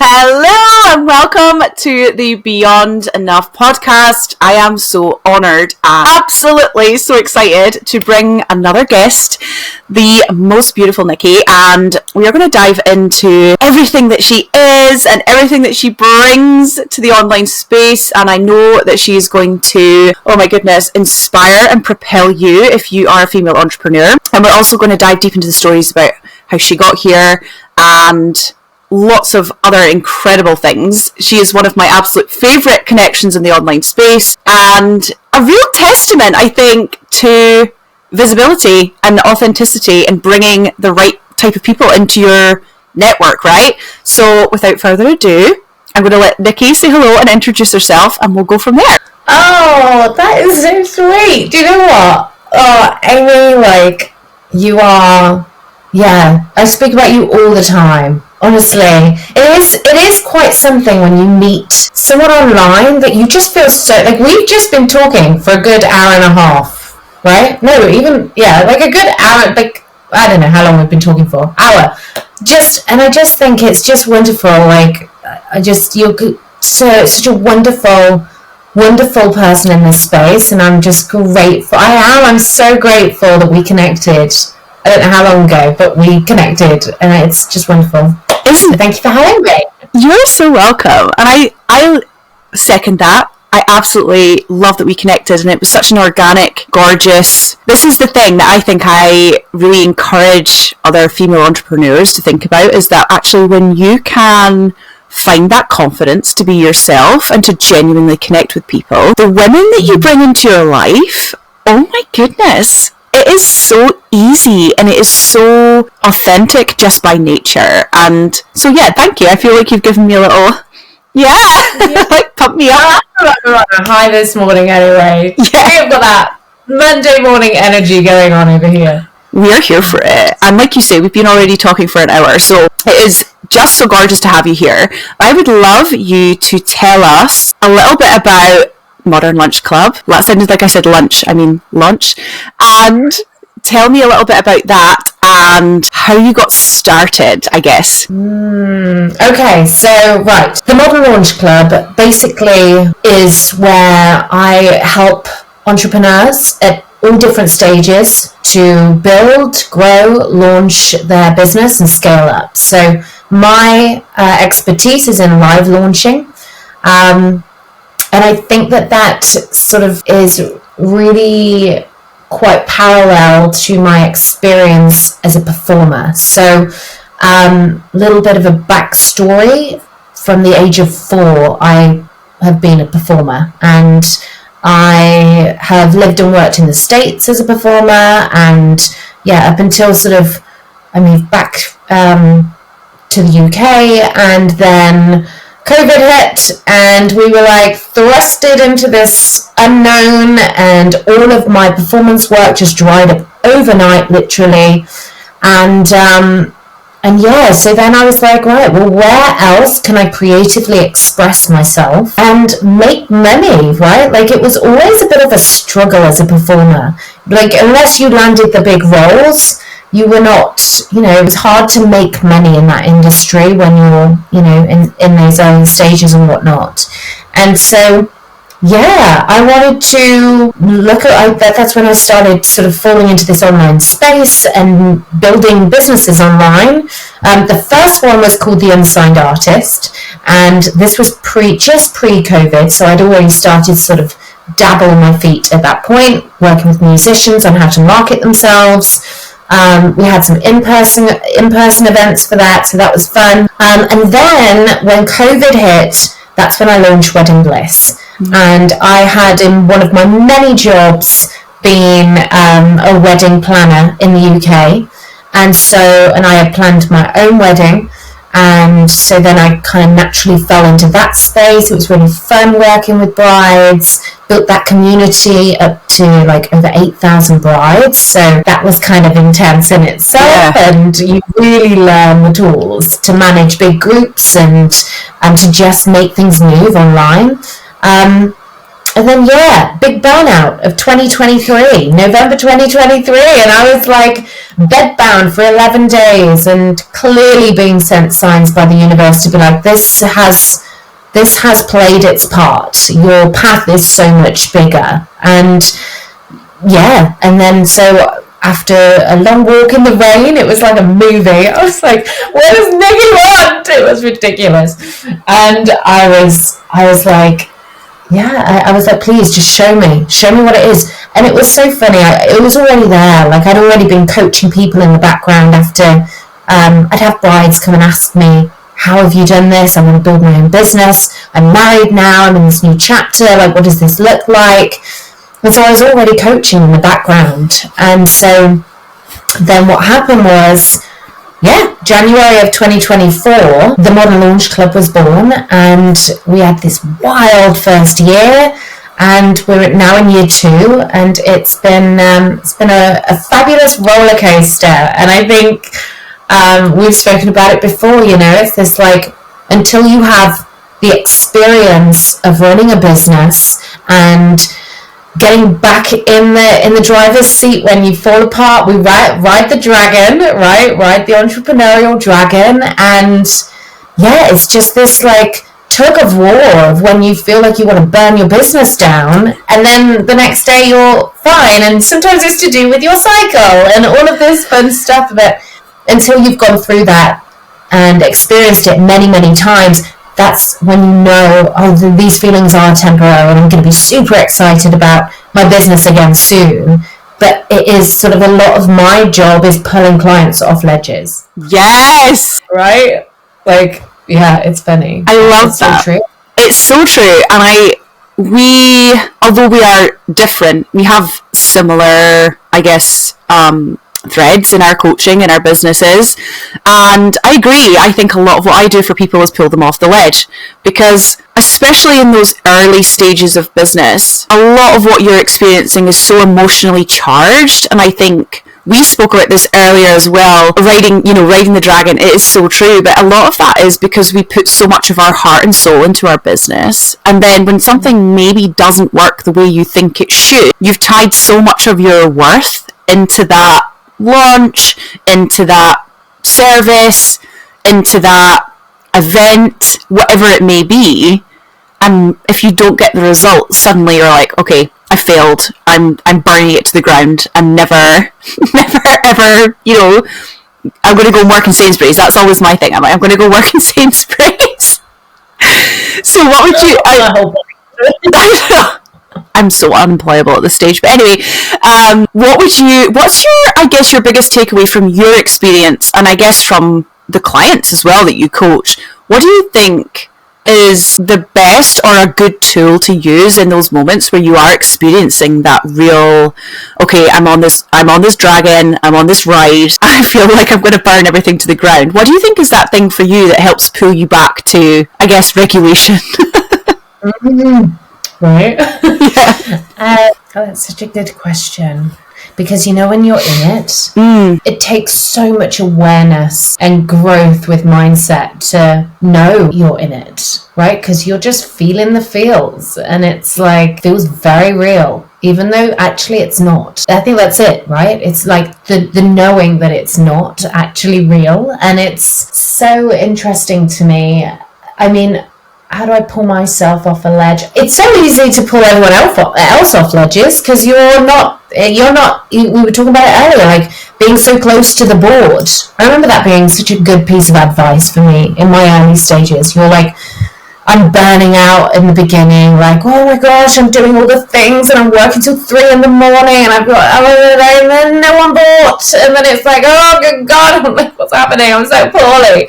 Hello and welcome to the Beyond Enough podcast. I am so honoured and absolutely so excited to bring another guest, the most beautiful Nikki, and we are going to dive into everything that she is and everything that she brings to the online space, and I know that she is going to, oh my goodness, inspire and propel you if you are a female entrepreneur. And we're also going to dive deep into the stories about how she got here and lots of other incredible things. She is one of my absolute favourite connections in the online space and a real testament, I think, to visibility and authenticity and bringing the right type of people into your network, right? So without further ado, I'm going to let Nikki say hello and introduce herself, and we'll go from there. Oh, that is so sweet. Do you know what? Oh, Amy, you are, I speak about you all the time. Honestly, it is quite something when you meet someone online that you just feel so, we've just been talking for a good hour and a half, right? No, even, a good hour, I don't know how long we've been talking for, hour. And I just think it's just wonderful, you're such a wonderful person in this space, and I'm just grateful. I'm so grateful that we connected. I don't know how long ago, but we connected, and it's just wonderful. Thank you for having me. You're so welcome. And I second that. I absolutely love that we connected, and it was such an organic, gorgeous... This is the thing that I think I really encourage other female entrepreneurs to think about, is that actually when you can find that confidence to be yourself and to genuinely connect with people, the women that you bring into your life, oh my goodness... It is so easy and it is so authentic just by nature. And so, thank you. I feel like you've given me a little, pump me up. I'm on a high this morning anyway. Yeah. We've got that Monday morning energy going on over here. We're here for it. And like you say, we've been already talking for an hour. So it is just so gorgeous to have you here. I would love you to tell us a little bit about Modern Lunch Club. That sounded like I said lunch. I mean lunch. And tell me a little bit about that and how you got started, I guess. Okay, so right. The Modern Launch Club basically is where I help entrepreneurs at all different stages to build, grow, launch their business and scale up. So my expertise is in live launching. And I think that sort of is really quite parallel to my experience as a performer. So, little bit of a backstory. From the age of 4, I have been a performer, and I have lived and worked in the States as a performer, and up until I moved back to the UK, and then COVID hit, and we were thrusted into this unknown, and all of my performance work just dried up overnight, literally. So then I was like, right, well, where else can I creatively express myself and make money, right? It was always a bit of a struggle as a performer. Unless you landed the big roles, you were not, it was hard to make money in that industry when you're, in those early stages and whatnot. And so, I wanted to look at, that's when I started sort of falling into this online space and building businesses online. The first one was called The Unsigned Artist, and this was just pre-COVID, so I'd already started sort of dabbling my feet at that point, working with musicians on how to market themselves. We had some in-person events for that, so that was fun. And then when COVID hit, that's when I launched Wedding Bliss. And I had, in one of my many jobs, been a wedding planner in the UK. And I had planned my own wedding. And so then I kind of naturally fell into that space. It was really fun working with brides, built that community up to over 8,000 brides. So that was kind of intense in itself. And you really learn the tools to manage big groups and to just make things move online. And then, big burnout of 2023, November 2023. And I was like bedbound for 11 days and clearly being sent signs by the universe to be like, this has played its part. Your path is so much bigger. And and then so after a long walk in the rain, it was like a movie. I was like, what does Nikki want? It was ridiculous. And I was like, I was like, please just show me what it is. And it was so funny. It was already there. Like, I'd already been coaching people in the background after I'd have brides come and ask me, how have you done this? I want to build my own business. I'm married now. I'm in this new chapter. Like, what does this look like? And so I was already coaching in the background. And so then what happened was, January of 2024, the Modern Launch Club was born, and we had this wild first year, and we're now in year 2, and it's been a fabulous roller coaster. And I think we've spoken about it before. It's this like, until you have the experience of running a business and getting back in the driver's seat when you fall apart, we ride the dragon, ride the entrepreneurial dragon. And it's just this like tug of war of when you feel like you want to burn your business down, and then the next day you're fine. And sometimes it's to do with your cycle and all of this fun stuff. But until you've gone through that and experienced it many, many times, that's when you know, these feelings are temporary, and I'm going to be super excited about my business again soon. But it is sort of a lot of my job is pulling clients off ledges. Yes! Right? Like, it's funny. I love that. So true. It's so true. And although we are different, we have similar, I guess, threads in our coaching and our businesses. And I agree. I think a lot of what I do for people is pull them off the ledge, because especially in those early stages of business, a lot of what you're experiencing is so emotionally charged. And I think we spoke about this earlier as well, riding the dragon. It is so true. But a lot of that is because we put so much of our heart and soul into our business. And then when something maybe doesn't work the way you think it should, you've tied so much of your worth into that launch, into that service, into that event, whatever it may be. And if you don't get the results, suddenly you're like, okay, I failed. I'm burning it to the ground. I'm never ever, I'm going to go work in Sainsbury's. That's always my thing. I'm going to go work in Sainsbury's. So what would you... I'm so unemployable at this stage. But anyway, what's your biggest takeaway from your experience, and I guess from the clients as well that you coach? What do you think is the best or a good tool to use in those moments where you are experiencing that real, okay, I'm on this dragon, I'm on this ride, I feel like I'm going to burn everything to the ground? What do you think is that thing for you that helps pull you back to, I guess, regulation? Right? That's such a good question. Because when you're in it, it takes so much awareness and growth with mindset to know you're in it, right? Because you're just feeling the feels, and it's like, feels very real, even though actually it's not. I think that's it, right? It's like the knowing that it's not actually real. And it's so interesting to me. I mean, how do I pull myself off a ledge? It's so easy to pull everyone else off ledges, because we were talking about it earlier, like being so close to the board. I remember that being such a good piece of advice for me in my early stages. You're like, I'm burning out in the beginning, like, oh my gosh, I'm doing all the things and I'm working till 3 in the morning and I've got, and then no one bought. And then it's like, oh good God, I'm like, what's happening? I'm so poorly.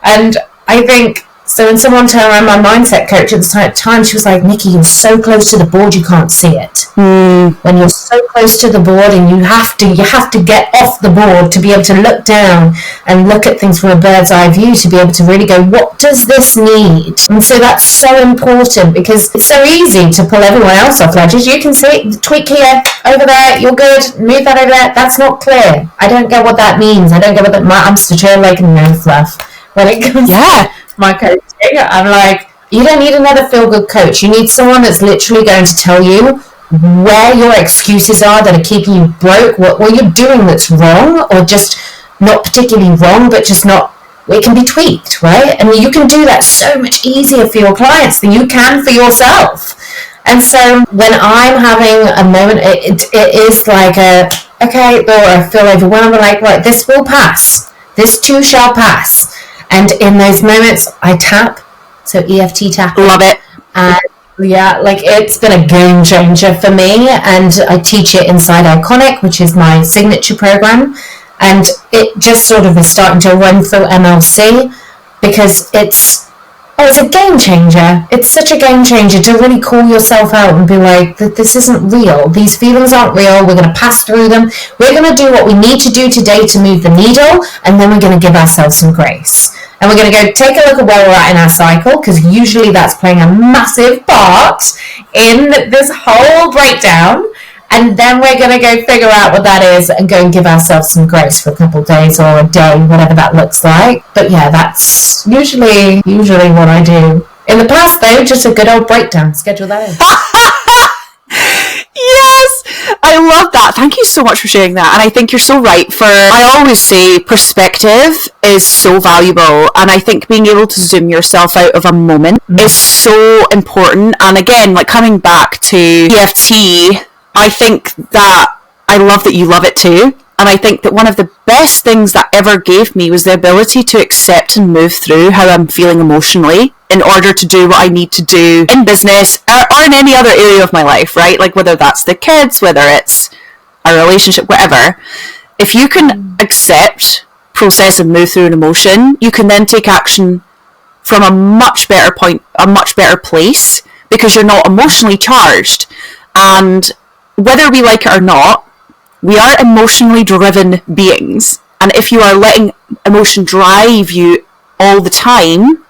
And I think, so when someone turned around, my mindset coach at the time, she was like, Nikki, you're so close to the board, you can't see it. When you're so close to the board, and you have to get off the board to be able to look down and look at things from a bird's eye view, to be able to really go, what does this need? And so that's so important, because it's so easy to pull everyone else off ledges. You can see it, tweak here, over there, you're good, move that over there. That's not clear. I don't get what that means. I don't get what I'm such a like no fluff when it comes to my coaching. I'm like, You don't need another feel-good coach. You need someone that's literally going to tell you where your excuses are that are keeping you broke, what you're doing that's wrong, or just not particularly wrong, but just not, it can be tweaked, right? And you can do that so much easier for your clients than you can for yourself. And so when I'm having a moment, it is like okay, Laura, I feel overwhelmed, I'm like, right, this will pass. This too shall pass. And in those moments, I tap, so EFT tap. Love it. And yeah, like it's been a game changer for me, and I teach it inside Iconic, which is my signature program, and it just sort of is starting to run through MLC because it's a game changer. It's such a game changer to really call yourself out and be like, this isn't real. These feelings aren't real. We're going to pass through them. We're going to do what we need to do today to move the needle, and then we're going to give ourselves some grace. And we're going to go take a look at where we're at in our cycle, because usually that's playing a massive part in this whole breakdown. And then we're going to go figure out what that is and go and give ourselves some grace for a couple of days or a day, whatever that looks like. But yeah, that's usually what I do. In the past, though, just a good old breakdown. Schedule that in. Yes, I love that. Thank you so much for sharing that. And I think you're so right. I always say perspective is so valuable. And I think being able to zoom yourself out of a moment is so important. And again, like coming back to EFT, I think that I love that you love it too. And I think that one of the best things that ever gave me was the ability to accept and move through how I'm feeling emotionally in order to do what I need to do in business or in any other area of my life, right? Like whether that's the kids, whether it's a relationship, whatever. If you can accept, process and move through an emotion, you can then take action from a much better point, a much better place, because you're not emotionally charged. And whether we like it or not, we are emotionally driven beings. And if you are letting emotion drive you all the time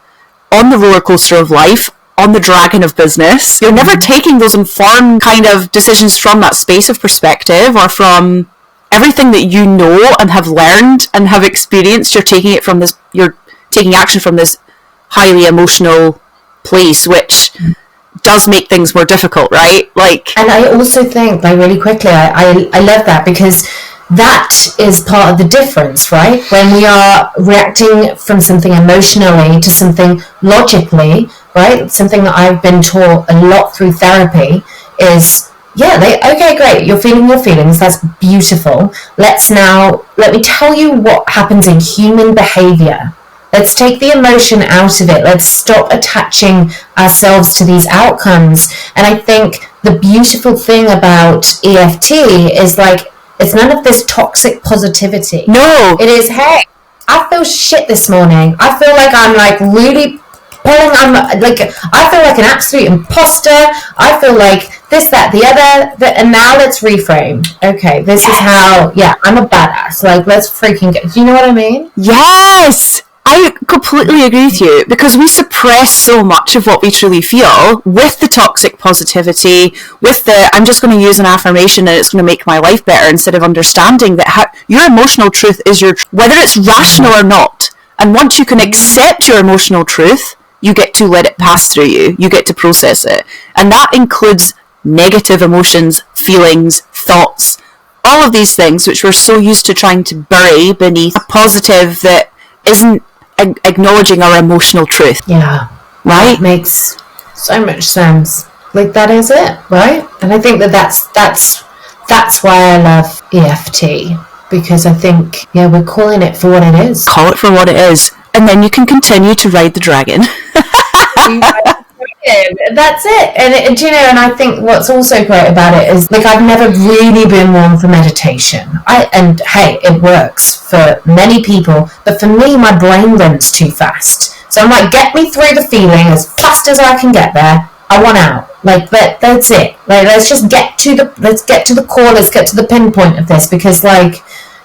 on the roller coaster of life, on the dragon of business, you're never taking those informed kind of decisions from that space of perspective or from everything that you know and have learned and have experienced. You're taking action from this highly emotional place, which does make things more difficult, right? And I also think, like, really quickly, I love that, because that is part of the difference, right? When we are reacting from something emotionally to something logically, right? Something that I've been taught a lot through therapy is, okay, great, you're feeling your feelings, that's beautiful. Let me tell you what happens in human behavior. Let's take the emotion out of it. Let's stop attaching ourselves to these outcomes. And I think the beautiful thing about EFT is, like, it's none of this toxic positivity. No. It is, hey, I feel shit this morning. I feel like I'm, like, really I feel like an absolute imposter. I feel like this, that, the other. And now let's reframe. Okay, this is how, I'm a badass. Like, let's freaking go. Do you know what I mean? Yes! I completely agree with you, because we suppress so much of what we truly feel with the toxic positivity, with the I'm just going to use an affirmation and it's going to make my life better, instead of understanding that your emotional truth is your whether it's rational or not. And once you can accept your emotional truth, you get to let it pass through you. You get to process it. And that includes negative emotions, feelings, thoughts, all of these things which we're so used to trying to bury beneath a positive that isn't acknowledging our emotional truth. Yeah. Right? It makes so much sense. Like, that is it, right? And I think that's why I love EFT, because I think, we're calling it for what it is. Call it for what it is. And then you can continue to ride the dragon. That's it. And do you know, and I think what's also great about it is, like, I've never really been one for meditation. And hey, it works for many people, but for me, my brain runs too fast. So I'm like, get me through the feeling as fast as I can get there. I want out. Like, that's it. Like, let's get to the core. Let's get to the pinpoint of this, because, like,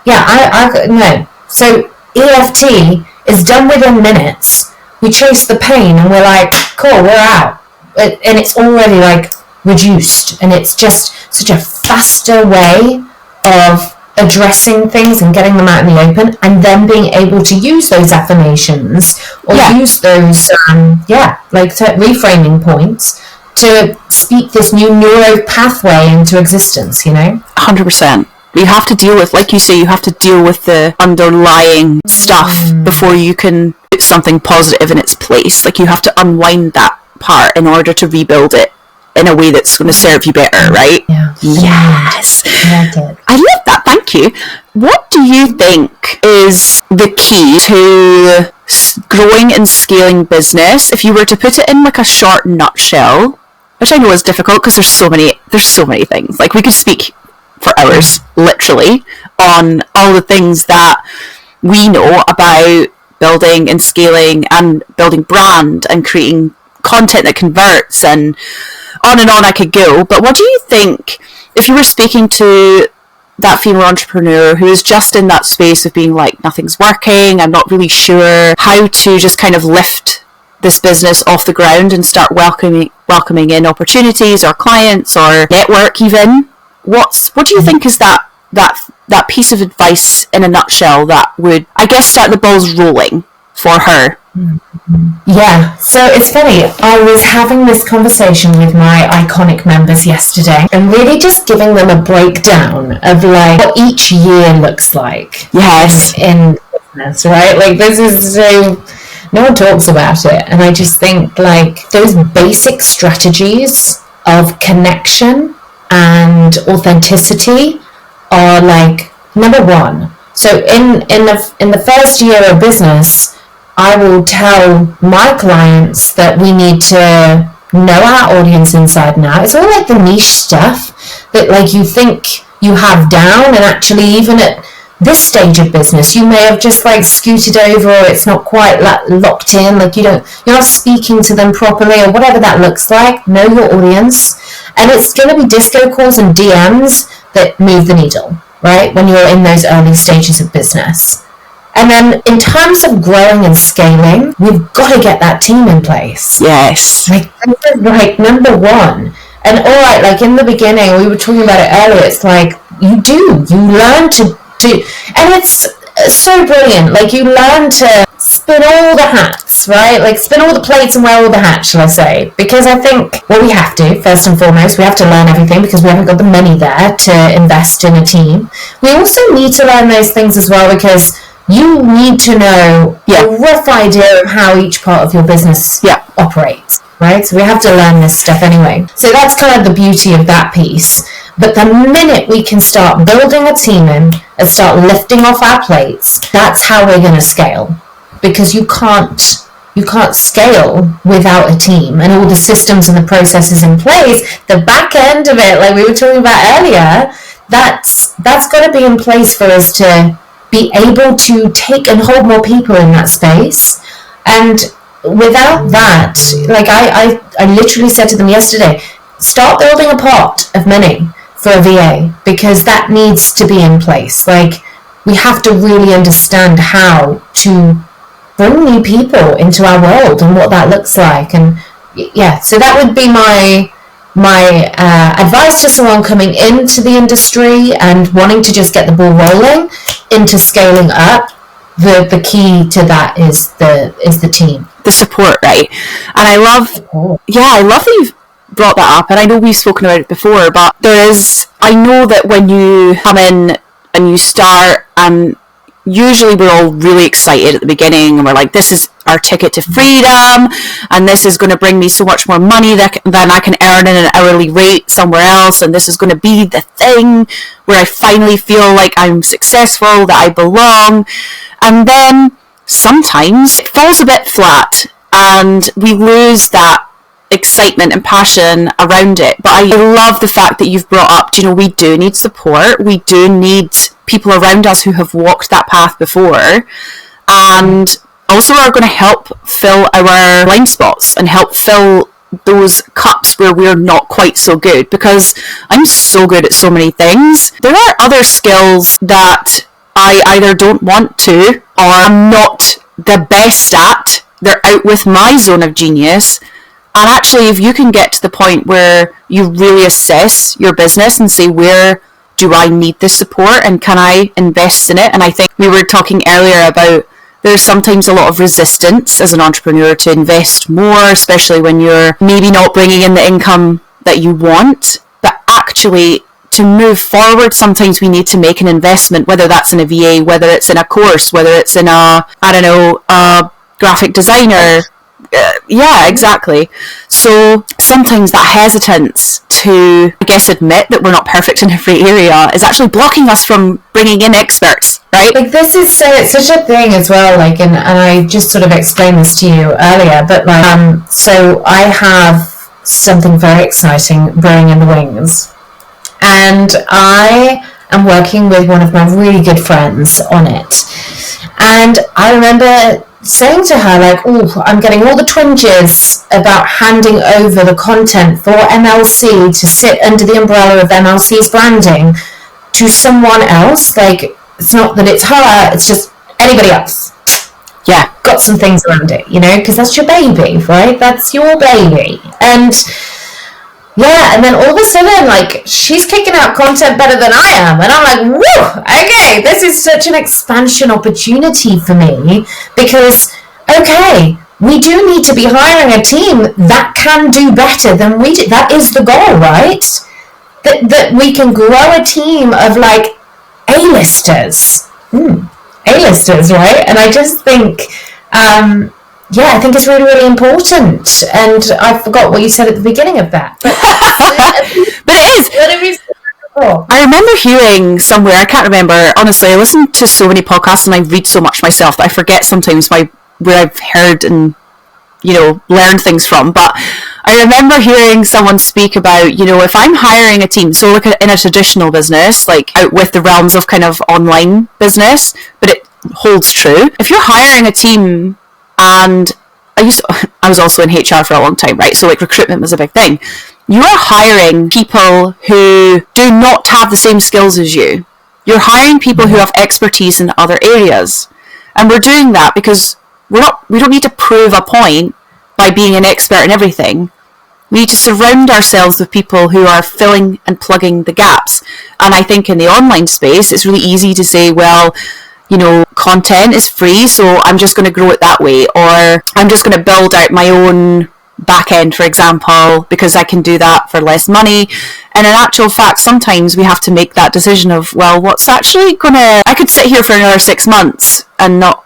I no. So EFT is done within minutes. We chase the pain and we're like, cool, we're out. And it's already, like, reduced. And it's just such a faster way of addressing things and getting them out in the open, and then being able to use those affirmations or use those reframing points to speak this new neuro pathway into existence, 100%. You have to deal with, like you say, you have to deal with the underlying stuff before you can put something positive in its place. Like, you have to unwind that part in order to rebuild it in a way that's going to serve you better, right? Yeah. Yes. I love that. Thank you. What do you think is the key to growing and scaling business? If you were to put it in like a short nutshell, which I know is difficult because there's so many things. Like, we could speak for hours, literally, on all the things that we know about building and scaling and building brand and creating content that converts, and on I could go. But what do you think, if you were speaking to that female entrepreneur who is just in that space of being like, nothing's working, I'm not really sure how to just kind of lift this business off the ground and start welcoming in opportunities or clients or network even, what do you think is that piece of advice in a nutshell that would, I guess, start the balls rolling for her? Yeah, so it's funny, I was having this conversation with my iconic members yesterday and really just giving them a breakdown of like what each year looks like. Yes. In business, right? Like, this is so, no one talks about it, and I just think like those basic strategies of connection and authenticity are like number one. So in the first year of business, I will tell my clients that we need to know our audience inside and out. It's all like the niche stuff that like you think you have down, and actually even at this stage of business you may have just like scooted over, or it's not quite locked in, like you're not speaking to them properly, or whatever that looks like. Know your audience, and it's going to be disco calls and DMs that move the needle, right, when you're in those early stages of business. And then in terms of growing and scaling, we've got to get that team in place. Yes. Like number one. And all right, like in the beginning, we were talking about it earlier, it's like you learn to do, and it's so brilliant. Like, you learn to spin all the hats, right? Like, spin all the plates and wear all the hats, shall I say? Because I think, well, we have to, first and foremost, we have to learn everything because we haven't got the money there to invest in a team. We also need to learn those things as well, because you need to know a rough idea of how each part of your business operates, right? So we have to learn this stuff anyway. So that's kind of the beauty of that piece. But the minute we can start building a team in and start lifting off our plates, that's how we're going to scale. Because you can't scale without a team and all the systems and the processes in place. The back end of it, like we were talking about earlier, that's got to be in place for us to be able to take and hold more people in that space. And without that, like I literally said to them yesterday, start building a pot of money for a VA, because that needs to be in place. Like, we have to really understand how to bring new people into our world and what that looks like. And so that would be my advice to someone coming into the industry and wanting to just get the ball rolling into scaling up. The key to that is the team, the support, right? And I love that you've brought that up, and I know we've spoken about it before, but I know that when you come in and you start, and usually we're all really excited at the beginning, and we're like, this is our ticket to freedom, and this is going to bring me so much more money than I can earn in an hourly rate somewhere else, and this is going to be the thing where I finally feel like I'm successful, that I belong. And then sometimes it falls a bit flat and we lose that excitement and passion around it. But I love the fact that you've brought up, we do need support, we do need people around us who have walked that path before, and also are going to help fill our blind spots and help fill those cups where we're not quite so good. Because I'm so good at so many things, there are other skills that I either don't want to, or I'm not the best at. They're out with my zone of genius. And actually, if you can get to the point where you really assess your business and say, where do I need this support and can I invest in it? And I think we were talking earlier about there's sometimes a lot of resistance as an entrepreneur to invest more, especially when you're maybe not bringing in the income that you want. But actually, to move forward, sometimes we need to make an investment, whether that's in a VA, whether it's in a course, whether it's in a graphic designer. Yeah, exactly. So sometimes that hesitance to, I guess, admit that we're not perfect in every area is actually blocking us from bringing in experts, right? Like, this is such a thing as well, like, and I just sort of explained this to you earlier, but like, so I have something very exciting brewing in the wings, and I am working with one of my really good friends on it, and I remember saying to her, like, oh, I'm getting all the twinges about handing over the content for MLC to sit under the umbrella of MLC's branding to someone else. Like, it's not that it's her, it's just anybody else. Yeah. Got some things around it, you know, because that's your baby, right? That's your baby. And yeah, and then all of a sudden, like, she's kicking out content better than I am. And I'm like, whoa, okay, this is such an expansion opportunity for me because, okay, we do need to be hiring a team that can do better than we do. That is the goal, right? That we can grow a team of, like, A-listers. A-listers, right? And I just think... yeah, I think it's really, really important. And I forgot what you said at the beginning of that. But it is. I remember hearing somewhere, I can't remember, honestly, I listen to so many podcasts and I read so much myself that I forget sometimes where I've heard and, you know, learned things from. But I remember hearing someone speak about, you know, if I'm hiring a team, so look at in a traditional business, like out with the realms of kind of online business, but it holds true. If you're hiring a team, and I was also in HR for a long time, right? So like recruitment was a big thing. You are hiring people who do not have the same skills as you. You're hiring people who have expertise in other areas. And we're doing that because we don't need to prove a point by being an expert in everything. We need to surround ourselves with people who are filling and plugging the gaps. And I think in the online space, it's really easy to say, well, you know, content is free, so I'm just going to grow it that way, or I'm just going to build out my own back end, for example, because I can do that for less money. And in actual fact, sometimes we have to make that decision of, well, what's actually I could sit here for another 6 months and not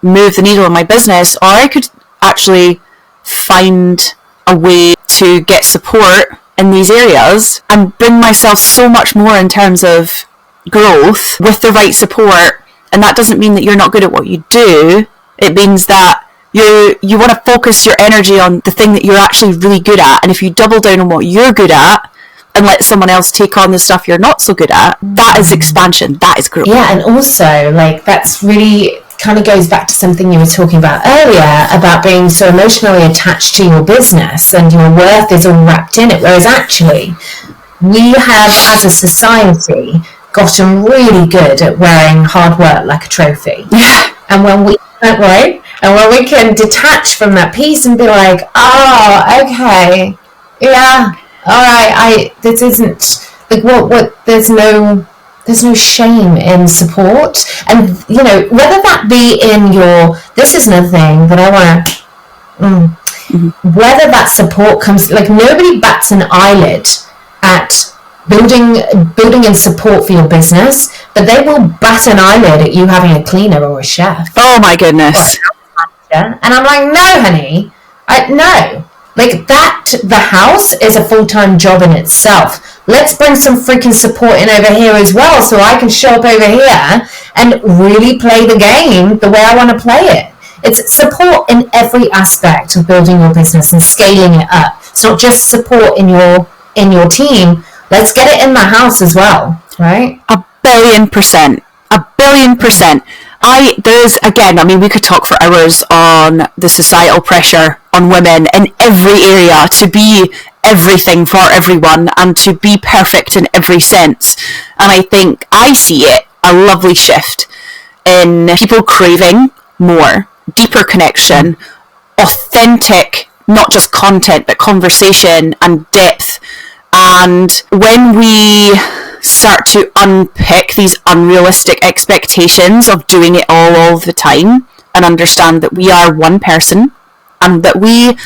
move the needle in my business, or I could actually find a way to get support in these areas and bring myself so much more in terms of growth with the right support. And that doesn't mean that you're not good at what you do. It means that you want to focus your energy on the thing that you're actually really good at, and if you double down on what you're good at and let someone else take on the stuff you're not so good at, that is expansion, that is growth. Yeah, and also, like, that's really kind of goes back to something you were talking about earlier about being so emotionally attached to your business and your worth is all wrapped in it, whereas actually we have, as a society, gotten really good at wearing hard work like a trophy. And when we can detach from that piece and be like, oh, okay, yeah, all right, this isn't like what there's no shame in support. And you know, whether that be in this is another thing that I want to whether that support comes, like, nobody bats an eyelid at building in support for your business, but they will bat an eyelid at you having a cleaner or a chef. Oh my goodness. And I'm like, no, honey, no. Like, the house is a full-time job in itself. Let's bring some freaking support in over here as well, so I can show up over here and really play the game the way I want to play it. It's support in every aspect of building your business and scaling it up. It's not just support in your team. Let's get it in the house as well, right? 1,000,000,000%. 1,000,000,000%. We could talk for hours on the societal pressure on women in every area to be everything for everyone and to be perfect in every sense. And I think I see it, a lovely shift in people craving more, deeper connection, authentic, not just content, but conversation and depth. And when we start to unpick these unrealistic expectations of doing it all the time and understand that we are one person and that we,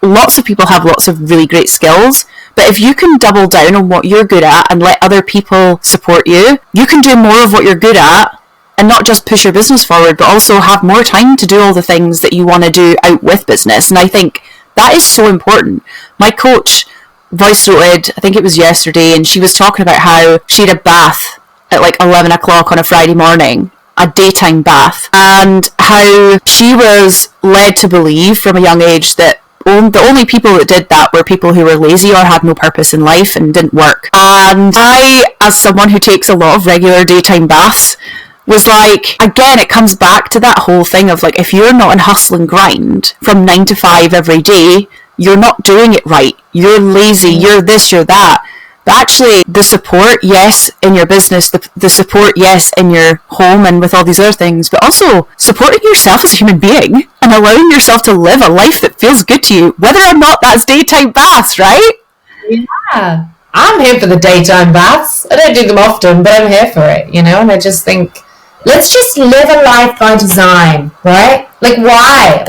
lots of people have lots of really great skills, but if you can double down on what you're good at and let other people support you, you can do more of what you're good at and not just push your business forward, but also have more time to do all the things that you want to do out with business. And I think that is so important. My coach voice noted, I think it was yesterday, and she was talking about how she had a bath at like 11 o'clock on a Friday morning, a daytime bath, and how she was led to believe from a young age that the only people that did that were people who were lazy or had no purpose in life and didn't work. And I, as someone who takes a lot of regular daytime baths, was like, again, it comes back to that whole thing of like, if you're not in hustle and grind from 9 to 5 every day, you're not doing it right. You're lazy, you're this, you're that. But actually, the support, yes, in your business, the support, yes, in your home and with all these other things, but also supporting yourself as a human being and allowing yourself to live a life that feels good to you, whether or not that's daytime baths, right? Yeah. I'm here for the daytime baths. I don't do them often, but I'm here for it, and I just think, let's just live a life by design, right? Like, why?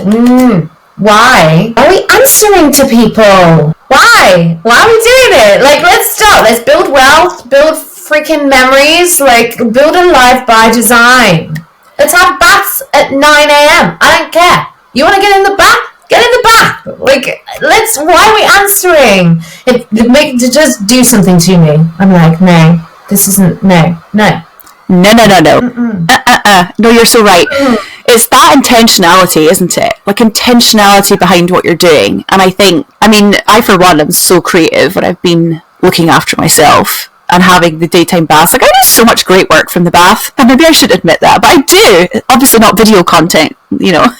Why are we answering to people? Why? Why are we doing it? Like, let's stop. Let's build wealth, build freaking memories, like, build a life by design. Let's have baths at 9 a.m. I don't care. You want to get in the bath? Get in the bath. Like, why are we answering? To just do something to me. I'm like, no, this isn't, no. No. No, you're so right. It's that intentionality, isn't it? Like, intentionality behind what you're doing. And I for one am so creative when I've been looking after myself and having the daytime baths. Like, I do so much great work from the bath, and maybe I should admit that, but I do. Obviously not video content, But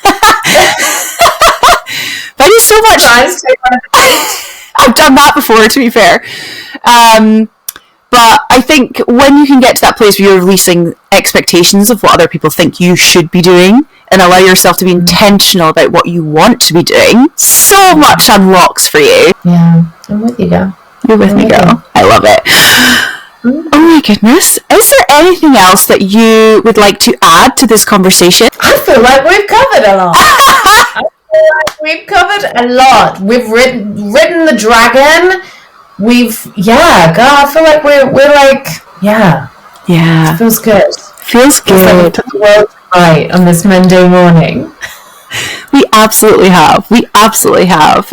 I do so much. I've done that before, to be fair. But I think when you can get to that place where you're releasing expectations of what other people think you should be doing and allow yourself to be intentional about what you want to be doing, so much unlocks for you. Yeah, I'm with you, girl. You're with me, girl. I love it. Oh my goodness. Is there anything else that you would like to add to this conversation? I feel like we've covered a lot. We've covered a lot. We've ridden the dragon. I feel like we're like, yeah. It feels good. Feels good. Like we put the world right on this Monday morning. We absolutely have.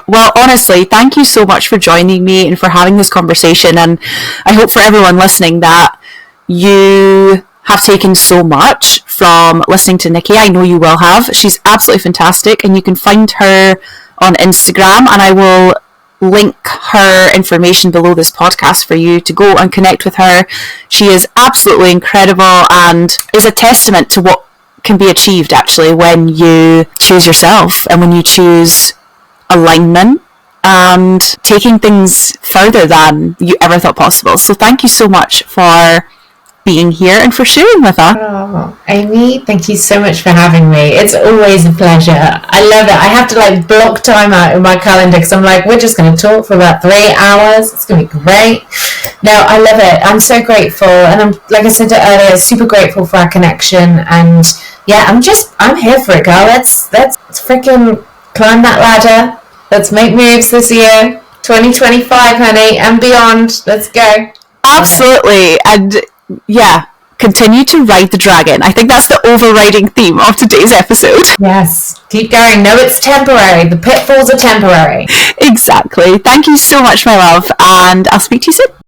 Well, honestly, thank you so much for joining me and for having this conversation. And I hope for everyone listening that you have taken so much from listening to Nikki. I know you will have. She's absolutely fantastic, and you can find her on Instagram, and I will link her information below this podcast for you to go and connect with her. She is absolutely incredible and is a testament to what can be achieved actually when you choose yourself and when you choose alignment and taking things further than you ever thought possible. So thank you so much for being here and for sharing with us. Oh, Amy, thank you so much for having me. It's always a pleasure. I love it. I have to block time out in my calendar because I'm like, we're just going to talk for about 3 hours. It's going to be great. No, I love it. I'm so grateful. And I'm, like I said earlier, super grateful for our connection. And yeah, I'm here for it, girl. Let's freaking climb that ladder. Let's make moves this year. 2025, honey, and beyond. Let's go. Absolutely. And yeah, continue to ride the dragon. I think that's the overriding theme of today's episode. Yes, keep going. No, it's temporary. The pitfalls are temporary. Exactly. Thank you so much, my love, and I'll speak to you soon.